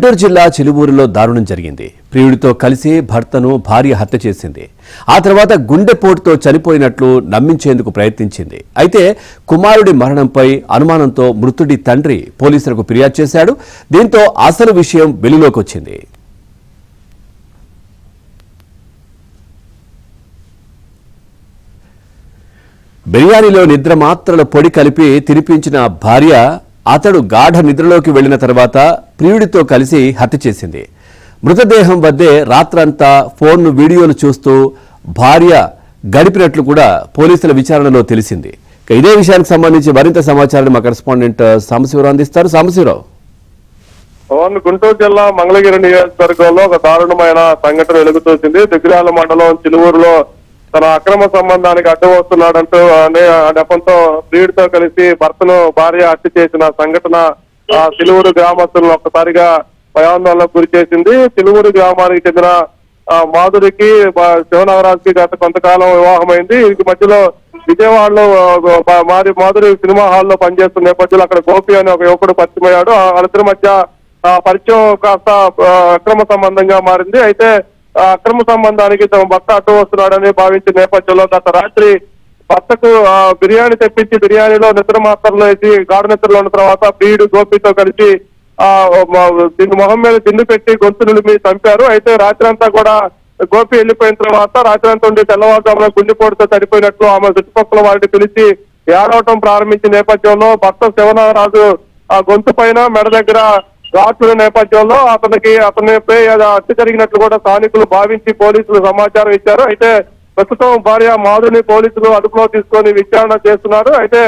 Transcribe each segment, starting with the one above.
గుంటూరు జిల్లా చిలువూరులో దారుణం జరిగింది. ప్రియుడితో కలిసి భర్తను భార్య హత్య చేసింది. ఆ తర్వాత గుండెపోటుతో చనిపోయినట్లు నమ్మించేందుకు ప్రయత్నించింది. అయితే కుమారుడి మరణంపై అనుమానంతో మృతుడి తండ్రి పోలీసులకు ఫిర్యాదు చేశాడు. దీంతో అసలు విషయం వెలుగులోకి వచ్చింది. బిర్యానీలో నిద్ర మాత్రల పొడి కలిపి తినిపించిన భార్య అతడు గాఢ నిద్రలోకి వెళ్లిన తర్వాత ప్రియుడితో కలిసి హత్య చేసింది. మృతదేహం వద్దే రాత్రంతా ఫోన్ను వీడియోలు చూస్తూ భార్య గడిపినట్లు కూడా పోలీసుల విచారణలో తెలిసింది. ఇదే విషయానికి సంబంధించి మరింత సమాచారాన్ని మా కరెస్పాండెంట్ సాంబశివరావు అందిస్తారు. సాంబశివరావు, గుంటూరు జిల్లా మంగళగిరి నియోజకవర్గంలో ఒక దారుణమైన సంఘటన వెలుగుతోంది. దిగ్రాల మండలం చిలువూరులో తన అక్రమ సంబంధానికి అడ్డు వస్తున్నాడంటూ నెపంతో ప్రియుడితో కలిసి భర్తను భార్య హత్య చేసిన సంఘటన చిలువూరు గ్రామస్తులను ఒక్కసారిగా భయాందోళనకు గురి చేసింది. చిలువూరు గ్రామానికి చెందిన మాధురికి శివనాగరాజుకి గత కొంతకాలం వివాహమైంది. ఈ మధ్యలో విజయవాడలో మాధురి సినిమా హాల్లో పనిచేస్తున్న నేపథ్యంలో అక్కడ గోపి అనే ఒక యువకుడు పరిచయమయ్యాడు. వాళ్ళిద్దరి మధ్య పరిచయం కాస్త అక్రమ సంబంధంగా మారింది. అయితే అక్రమ సంబంధానికి తమ భర్త అడ్డు వస్తున్నాడని భావించిన నేపథ్యంలో గత రాత్రి భర్తకు బిర్యానీ తెప్పించి బిర్యానీలో నిద్ర మాత్రలు వేసి గాఢ నిద్రలో ఉన్న తర్వాత ప్రియుడు గోపితో కలిసి మొహం మీద తిండి పెట్టి గొంతు నిలిపి చంపారు. అయితే రాత్రి అంతా కూడా గోపి వెళ్ళిపోయిన తర్వాత రాత్రి అంతా ఉండి తెల్లవారుజామున గుండెపోటుతో చనిపోయినట్లు ఆమె చుట్టుపక్కల వారిని పిలిచి ఏడవటం ప్రారంభించిన నేపథ్యంలో భర్త శివనారాజు ఆ గొంతు పైన మెడ దగ్గర ఘాట్ల నేపథ్యంలో అతనిపై హత్య జరిగినట్లు కూడా స్థానికులు భావించి పోలీసులు సమాచారం ఇచ్చారు. అయితే ప్రస్తుతం భార్య మాధుని పోలీసులు అదుపులో తీసుకొని విచారణ చేస్తున్నారు. అయితే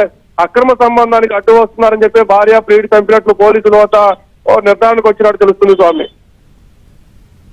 అక్రమ సంబంధానికి అడ్డు వస్తున్నారని చెప్పి భార్య ప్రియుడు చంపినట్లు పోలీసుల వద్ద నిర్ధారణకు వచ్చినట్టు తెలుస్తుంది. స్వామి.